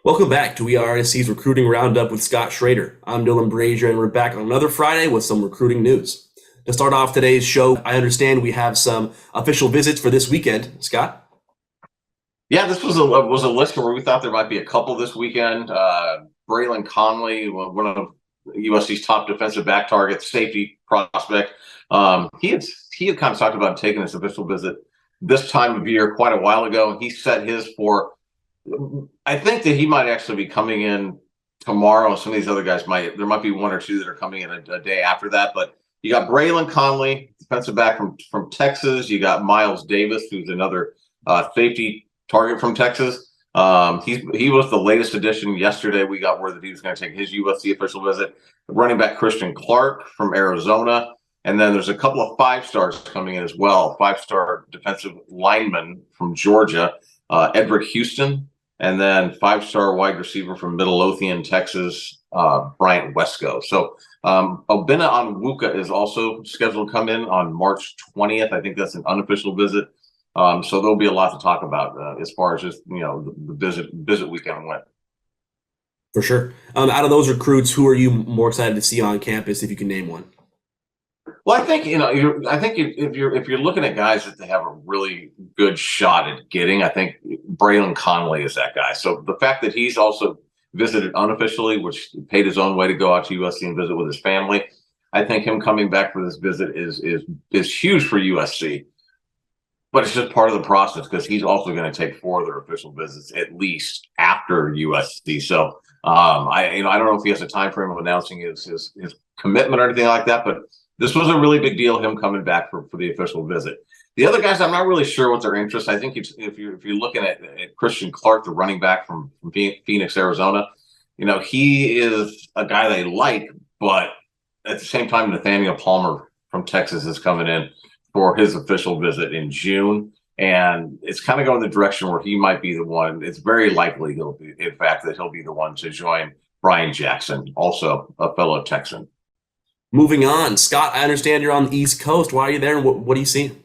Welcome back to WeAreSC's Recruiting Roundup with Scott Schrader. I'm Dylan Brashier, and we're back on another Friday with some recruiting news. To start off today's show, I understand we have some official visits for this weekend. Scott? Yeah, this was a list where we thought there might be a couple this weekend. Braylon Conley, one of USC's top defensive back targets, safety prospect. He had kind of talked about taking this official visit this time of year quite a while ago, and he set his for. I think that he might actually be coming in tomorrow. Some of these other guys might. There might be one or two that are coming in a day after that. But you got Braylon Conley, defensive back from Texas. You got Miles Davis, who's another safety target from Texas. He was the latest addition yesterday. We got word that he was going to take his USC official visit. Running back Christian Clark from Arizona. And then there's a couple of 5-stars coming in as well. 5-star defensive lineman from Georgia, Edric Houston. And then 5-star wide receiver from Midlothian, Texas, Bryant Wesco. So Obinna Onwuka is also scheduled to come in on March 20th. I think that's an unofficial visit. So there'll be a lot to talk about as far as just the visit weekend went. For sure. Out of those recruits, who are you more excited to see on campus, if you can name one? Well, I think if you're looking at guys that they have a really good shot at getting, I think Braylon Conley is that guy. So the fact that he's also visited unofficially, which paid his own way to go out to USC and visit with his family, I think him coming back for this visit is huge for USC. But it's just part of the process because he's also going to take 4 other official visits at least after USC. So I don't know if he has a time frame of announcing his commitment or anything like that, but this was a really big deal, him coming back for the official visit. The other guys, I'm not really sure what their interest. I think if you're looking at Christian Clark, the running back from Phoenix, Arizona, he is a guy they like, but at the same time, Nathaniel Palmer from Texas is coming in for his official visit in June. And it's kind of going the direction where he might be the one. It's very likely he'll be the one to join Brian Jackson, also a fellow Texan. Moving on, Scott, I understand you're on the East Coast. Why are you there, and what are you seeing?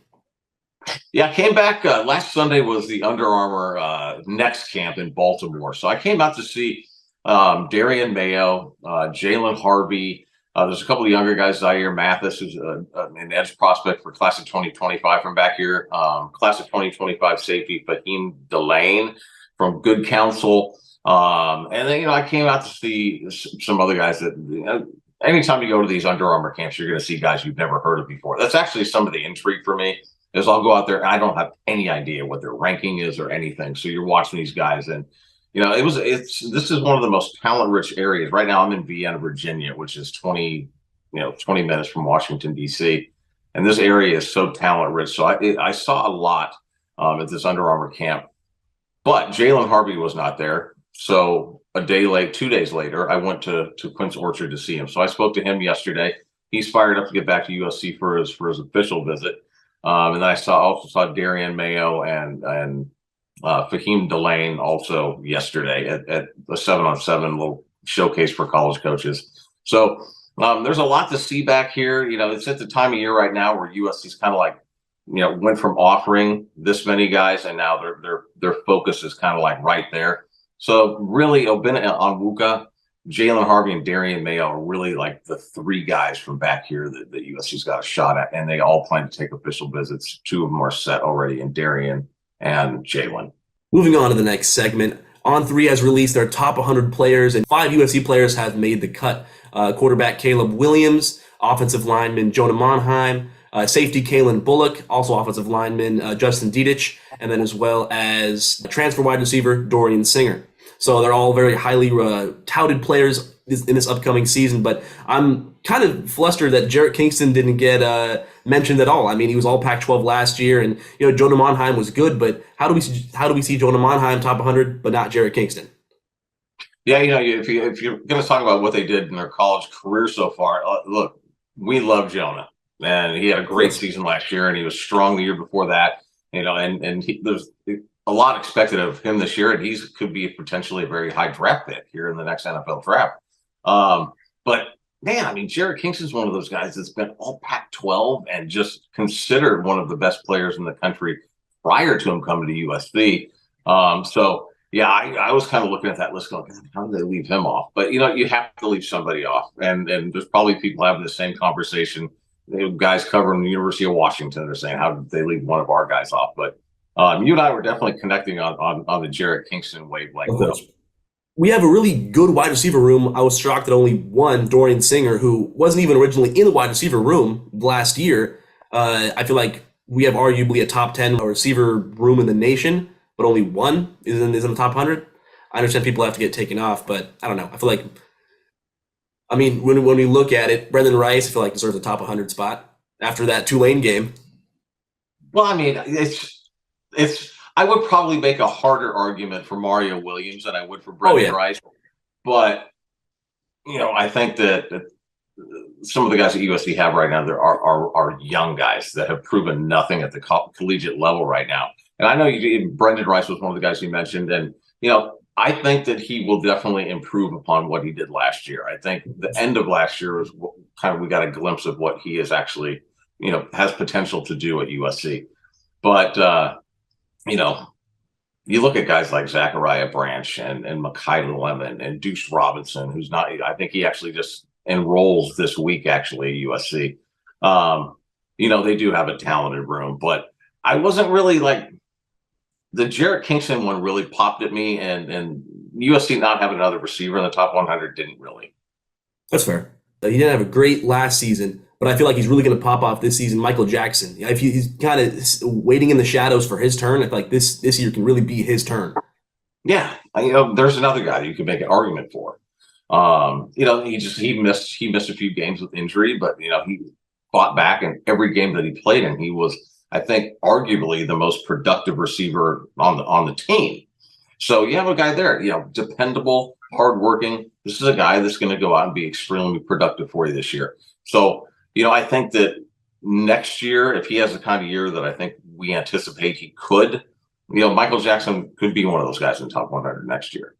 Yeah, I came back last Sunday was the Under Armour Next Camp in Baltimore. So I came out to see Darian Mayo, Jalen Harvey. There's a couple of younger guys, Zaire Mathis, who's an edge prospect for class of 2025 from back here. Class of 2025 safety, Fahim Delane from Good Counsel. And then, I came out to see some other guys that, anytime you go to these Under Armour camps, you're going to see guys you've never heard of before. That's actually some of the intrigue for me is I'll go out there and I don't have any idea what their ranking is or anything. So you're watching these guys and, this is one of the most talent-rich areas. Right now I'm in Vienna, Virginia, which is 20 minutes from Washington, D.C. And this area is so talent-rich. So I saw a lot at this Under Armour camp. But Jalen Harvey was not there. So 2 days later, I went to Quince Orchard to see him. So I spoke to him yesterday. He's fired up to get back to USC for his official visit. And then I also saw Darian Mayo and Fahim Delane also yesterday at a 7-on-7 little showcase for college coaches. So there's a lot to see back here. It's at the time of year right now where USC's kind of like, went from offering this many guys and now their focus is kind of like right there. So really, Obinna Onwuka, Jalen Harvey, and Darian Mayo are really like the 3 guys from back here that USC's got a shot at, and they all plan to take official visits. 2 of them are set already in Darian and Jalen. Moving on to the next segment, On3 has released their top 100 players, and 5 USC players have made the cut. Quarterback Caleb Williams, offensive lineman Jonah Monheim, safety Kalen Bullock, also offensive lineman Justin Dedich, and then as well as transfer wide receiver Dorian Singer. So they're all very highly touted players in this upcoming season, but I'm kind of flustered that Jarrett Kingston didn't get mentioned at all. I mean, he was all Pac-12 last year, and Jonah Monheim was good, but how do we see Jonah Monheim top 100, but not Jarrett Kingston? Yeah, if you're going to talk about what they did in their college career so far, look, we love Jonah. And he had a great season last year, and he was strong the year before that. There's a lot expected of him this year, and he could be potentially a very high draft pick here in the next NFL draft. But man, I mean, Jarrett Kingston's one of those guys that's been all Pac-12 and just considered one of the best players in the country prior to him coming to USC. So Yeah, I was kind of looking at that list going, "God, how do they leave him off?" But you have to leave somebody off, and there's probably people having the same conversation. Guys covering the University of Washington are saying, "How did they leave one of our guys off?" But you and I were definitely connecting on the Jarrett Kingston wavelength, Of though. course. We have a really good wide receiver room. I was shocked that only one, Dorian Singer, who wasn't even originally in the wide receiver room last year. I feel like we have arguably a top 10 receiver room in the nation, but only one is in the top 100. I understand people have to get taken off, but I don't know. I feel like, I mean, when we look at it, Brendan Rice, I feel like deserves a top 100 spot after that Tulane game. Well, I mean, it's. I would probably make a harder argument for Mario Williams than I would for Brendan Rice, but I think that some of the guys at USC have right now there are young guys that have proven nothing at the collegiate level right now. And I know Brendan Rice was one of the guys you mentioned, and I think that he will definitely improve upon what he did last year. I think the end of last year was kind of we got a glimpse of what he is actually has potential to do at USC. But you look at guys like Zachariah Branch and Mekhi Lemon and Deuce Robinson, who's not. I think he actually just enrolls this week actually at USC. They do have a talented room, but I wasn't really like the Jarrett Kingston one really popped at me, and USC not having another receiver in the top 100 didn't really. That's fair. He didn't have a great last season, but I feel like he's really going to pop off this season. Michael Jackson, if he's kind of waiting in the shadows for his turn, I feel like this year can really be his turn. Yeah, there's another guy that you could make an argument for. He missed a few games with injury, but he fought back, and every game that he played in, he was, I think, arguably the most productive receiver on the team. So you have a guy there, dependable, hardworking. This is a guy that's going to go out and be extremely productive for you this year. So, I think that next year, if he has the kind of year that I think we anticipate he could, Michael Jackson could be one of those guys in the top 100 next year.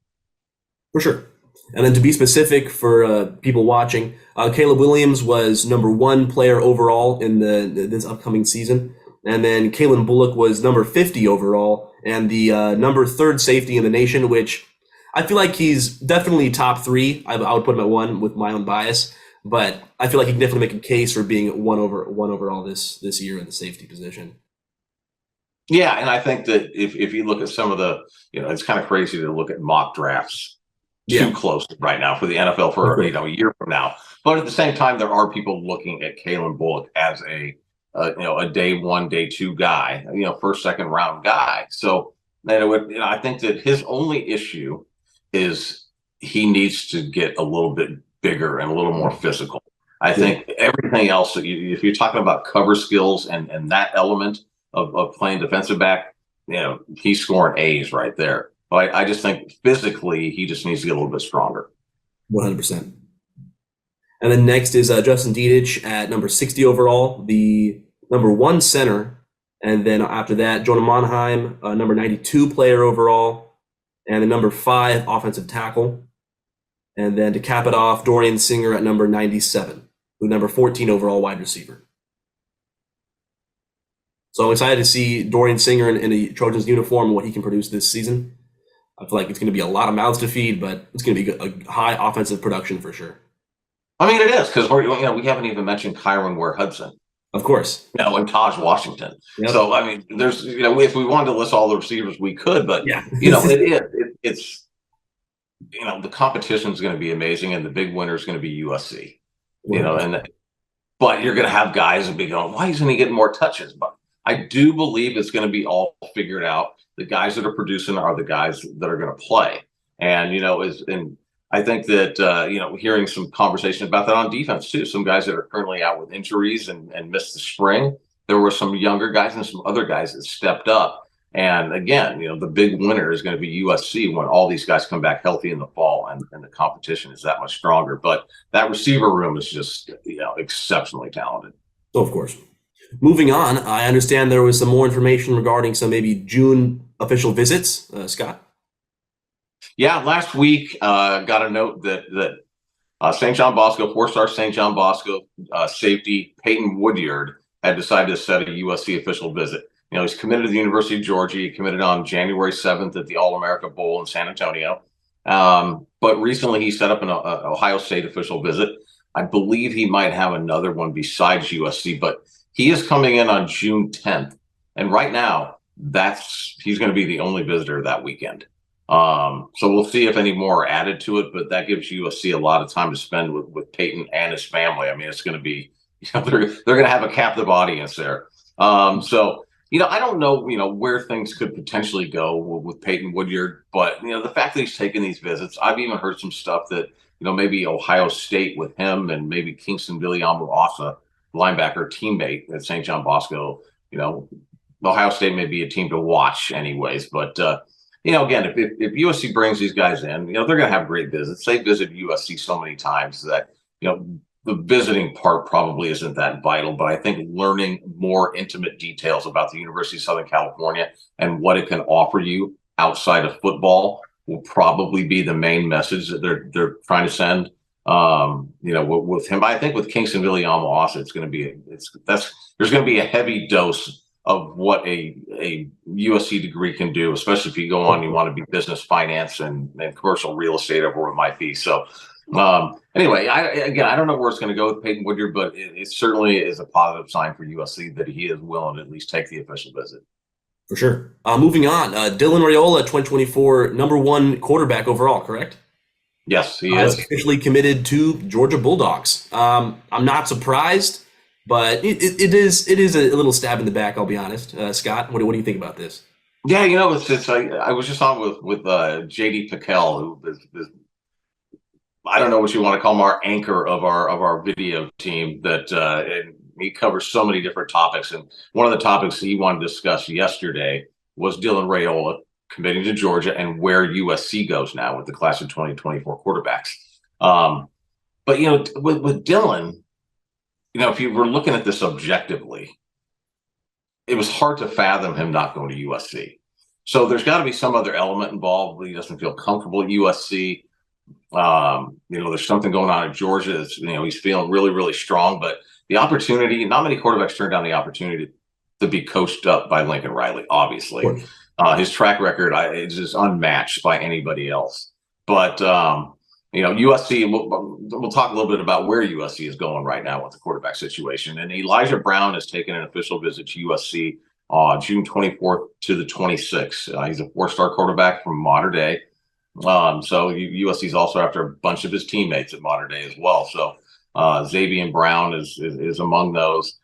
For sure. And then to be specific for people watching, Caleb Williams was number 1 player overall in this upcoming season. And then Kalen Bullock was number 50 overall and the number 3rd safety in the nation, which I feel like he's definitely top 3. I would put him at 1 with my own bias, but I feel like he can definitely make a case for being 1 overall this year in the safety position. Yeah, and I think that if you look at some of the, it's kind of crazy to look at mock drafts too close right now for the NFL for a year from now. But at the same time, there are people looking at Kalen Bullock as a day 1, day 2 guy, first, second round guy. So I think that his only issue is he needs to get a little bit bigger and a little more physical. I think everything else, if you're talking about cover skills and that element of playing defensive back, he's scoring A's right there. But I just think physically he just needs to get a little bit stronger. 100%. And then next is Justin Dedich at number 60 overall, the number 1 center. And then after that, Jonah Monheim, number 92 player overall, and the number 5 offensive tackle. And then to cap it off, Dorian Singer at number 97, with number 14 overall wide receiver. So I'm excited to see Dorian Singer in a Trojans uniform and what he can produce this season. I feel like it's going to be a lot of mouths to feed, but it's going to be a high offensive production for sure. I mean, it is, because we haven't even mentioned Kyron Ware-Hudson. Of course. And Taj Washington. Yep. So, I mean, there's, if we wanted to list all the receivers, we could, but, it's the competition is going to be amazing, and the big winner is going to be USC, but you're going to have guys that be going, why isn't he getting more touches? But I do believe it's going to be all figured out. The guys that are producing are the guys that are going to play. And, I think that, hearing some conversation about that on defense too, some guys that are currently out with injuries and missed the spring, there were some younger guys and some other guys that stepped up. And again, the big winner is going to be USC when all these guys come back healthy in the fall and the competition is that much stronger. But that receiver room is just, exceptionally talented. Oh, of course. Moving on, I understand there was some more information regarding some maybe June official visits. Scott? Yeah, last week got a note that St. John Bosco, 4-star St. John Bosco safety Peyton Woodyard had decided to set a USC official visit. He's committed to the University of Georgia. He committed on January 7th at the All-America Bowl in San Antonio. But recently he set up an Ohio State official visit. I believe he might have another one besides USC, but he is coming in on June 10th. And right now, he's going to be the only visitor that weekend. So we'll see if any more are added to it, but that gives USC a lot of time to spend with Peyton and his family. I mean, it's going to be, they're going to have a captive audience there. So, I don't know, where things could potentially go with Peyton Woodyard, but, the fact that he's taking these visits, I've even heard some stuff that, maybe Ohio State with him and maybe Kingston Viliamu-Asa, linebacker teammate at St. John Bosco, Ohio State may be a team to watch anyways, but, again, if USC brings these guys in, they're going to have great visits. They visit USC so many times that, the visiting part probably isn't that vital, but I think learning more intimate details about the University of Southern California and what it can offer you outside of football will probably be the main message that they're trying to send. With him, I think with Kingston Viliamu-Asa, there's going to be a heavy dose of what a USC degree can do, especially if you go on, you want to be business, finance, and commercial real estate, or where it might be. So anyway, I don't know where it's going to go with Peyton Woodyard, but it certainly is a positive sign for USC that he is willing to at least take the official visit. For sure. Moving on, Dylan Raiola, 2024 #1 quarterback overall, correct? Yes, he is. Officially committed to Georgia Bulldogs. I'm not surprised, but it is a little stab in the back, I'll be honest. Scott, what do you think about this? Yeah, I was just on with JD Pickell, who is I don't know what you want to call him, our anchor of our video team, that and he covers so many different topics. And one of the topics he wanted to discuss yesterday was Dylan Raiola committing to Georgia and where USC goes now with the class of 2024 quarterbacks. But with Dylan, if you were looking at this objectively, it was hard to fathom him not going to USC. So there's got to be some other element involved. He doesn't feel comfortable at USC. There's something going on at Georgia. He's feeling really, really strong, but the opportunity, not many quarterbacks turn down the opportunity to be coached up by Lincoln Riley, obviously. His track record is just unmatched by anybody else. But, USC, we'll talk a little bit about where USC is going right now with the quarterback situation. And Elijah Brown has taken an official visit to USC June 24th to the 26th. He's a 4-star quarterback from Mater Dei. So USC is also after a bunch of his teammates at Mater Dei as well. So Xavier Brown is among those.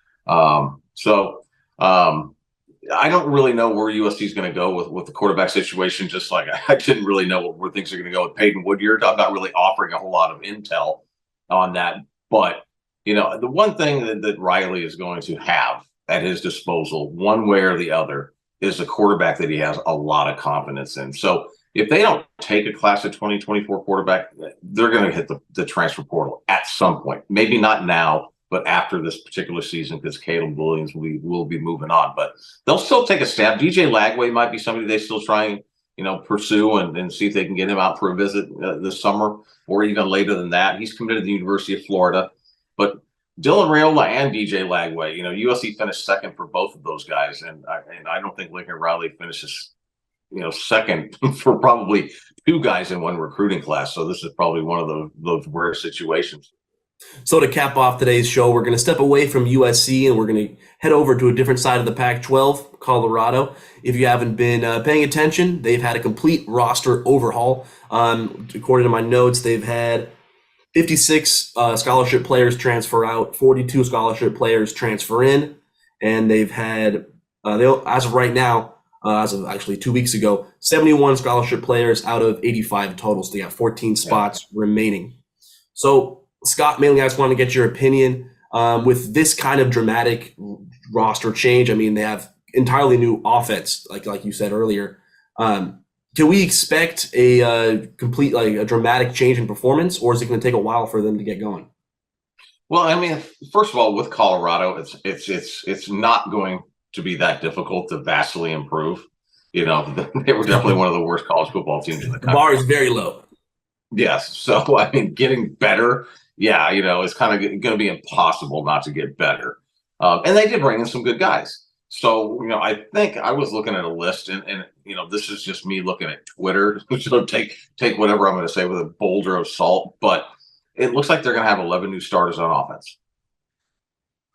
I don't really know where USC is going to go with the quarterback situation. Just like I didn't really know where things are going to go with Peyton Woodyard. I'm not really offering a whole lot of intel on that. But the one thing that Riley is going to have at his disposal, one way or the other, is a quarterback that he has a lot of confidence in. So if they don't take a class of 2024 quarterback, they're going to hit the transfer portal at some point. Maybe not now, but after this particular season, because Caleb Williams will be moving on. But they'll still take a stab. DJ Lagway might be somebody they still try and pursue and see if they can get him out for a visit this summer, or even later than that. He's committed to the University of Florida. But Dylan Raiola and DJ Lagway, USC finished second for both of those guys, and I don't think Lincoln Riley finishes second for probably two guys in one recruiting class. So this is probably one of those rare situations. So to cap off today's show, we're going to step away from USC and we're going to head over to a different side of the Pac-12, Colorado. If you haven't been paying attention, they've had a complete roster overhaul. According to my notes, they've had 56 scholarship players transfer out, 42 scholarship players transfer in, and they've had, as of right now, as of actually 2 weeks ago, 71 scholarship players out of 85 total. So they got 14 spots remaining. So Scott, mainly I just wanted to get your opinion with this kind of dramatic roster change. I mean, they have entirely new offense, like you said earlier. Can we expect a complete, a dramatic change in performance, or is it going to take a while for them to get going? Well, I mean, first of all, with Colorado, it's not going to be that difficult to vastly improve. They were definitely one of the worst college football teams in the country. The bar is very low. Yes. So, I mean, getting better, it's kind of going to be impossible not to get better. And they did bring in some good guys. So, I think I was looking at a list, and this is just me looking at Twitter. So take whatever I'm going to say with a boulder of salt, but it looks like they're going to have 11 new starters on offense.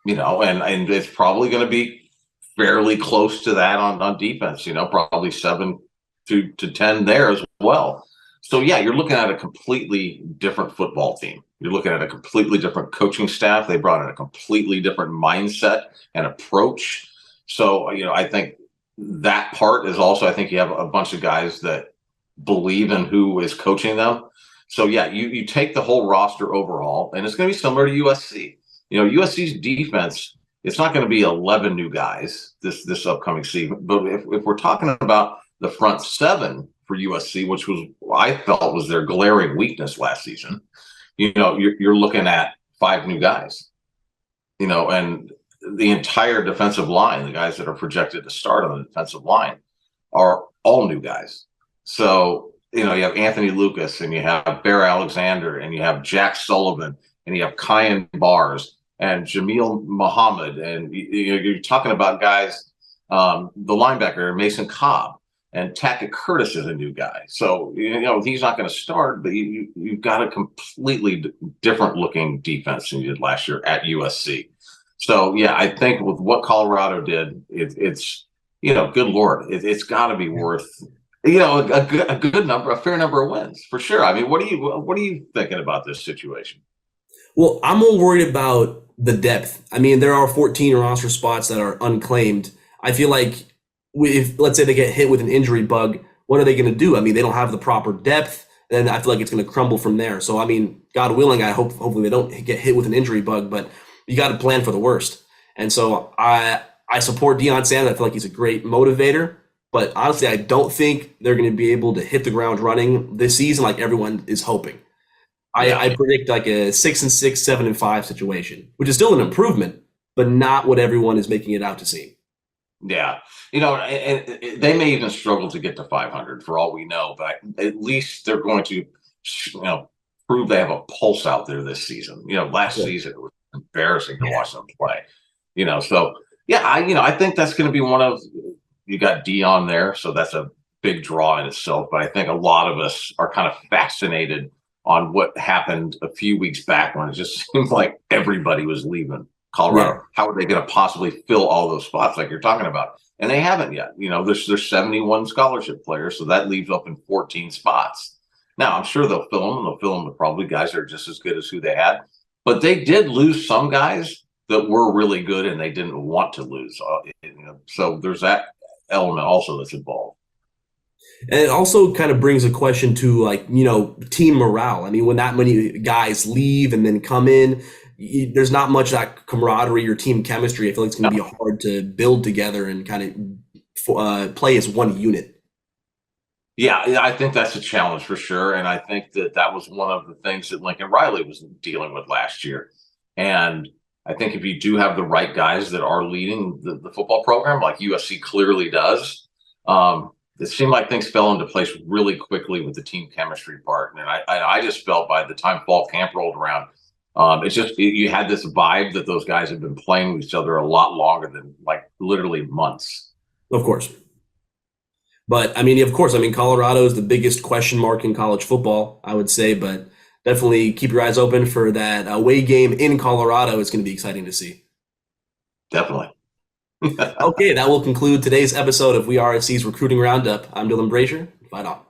And it's probably going to be fairly close to that on defense. Probably 7 to 10 there as well. So yeah, you're looking at a completely different football team. You're looking at a completely different coaching staff. They brought in a completely different mindset and approach. So, I think that part is also, I think you have a bunch of guys that believe in who is coaching them. So yeah, you take the whole roster overall, and it's going to be similar to USC. USC's defense, it's not going to be 11 new guys this upcoming season. But if we're talking about the front 7 for USC, which was, I felt, was their glaring weakness last season, you're looking at 5 new guys, and the entire defensive line, the guys that are projected to start on the defensive line, are all new guys. So, you have Anthony Lucas, and you have Bear Alexander, and you have Jack Sullivan, and you have Kyan Bars and Jamil Muhammad. And you're talking about guys, the linebacker, Mason Cobb, and Tackett Curtis is a new guy. So, he's not going to start, but you've got a completely different looking defense than you did last year at USC. So, yeah, I think with what Colorado did, it's good Lord, it's got to be worth, a good number, a fair number of wins for sure. I mean, what are you thinking about this situation? Well, I'm more worried about the depth. I mean, there are 14 roster spots that are unclaimed. I feel like if, let's say, they get hit with an injury bug, what are they going to do? I mean, they don't have the proper depth, and I feel like it's going to crumble from there. So, I mean, God willing, hopefully they don't get hit with an injury bug, but you got to plan for the worst. And so I support Deion Sanders. I feel like he's a great motivator, but honestly, I don't think they're going to be able to hit the ground running this season like everyone is hoping. I predict like a 6-6, 7-5 situation, which is still an improvement, but not what everyone is making it out to seem. Yeah. And they may even struggle to get to 500 for all we know, but at least they're going to, prove they have a pulse out there this season. Last season it was embarrassing to watch them play. So yeah, I think that's going to be one of, you got Dion there, so that's a big draw in itself. But I think a lot of us are kind of fascinated on what happened a few weeks back when it just seemed like everybody was leaving Colorado. Yeah. How are they going to possibly fill all those spots like you're talking about? And they haven't yet. There's 71 scholarship players, so that leaves open 14 spots. Now, I'm sure they'll fill them, and they'll fill them with probably guys that are just as good as who they had. But they did lose some guys that were really good, and they didn't want to lose. So there's that element also that's involved. And it also kind of brings a question to team morale. I mean, when that many guys leave and then come in, there's not much that camaraderie or team chemistry. I feel like it's going to be hard to build together and kind of play as one unit. Yeah, I think that's a challenge for sure. And I think that was one of the things that Lincoln Riley was dealing with last year. And I think if you do have the right guys that are leading the football program, like USC clearly does, it seemed like things fell into place really quickly with the team chemistry part. And I just felt by the time fall camp rolled around, you had this vibe that those guys have been playing with each other a lot longer than literally months. Of course. But Colorado is the biggest question mark in college football, I would say, but definitely keep your eyes open for that away game in Colorado. It's going to be exciting to see. Definitely. Okay, that will conclude today's episode of WeAreSC's Recruiting Roundup. I'm Dylan Brashier. Fight on.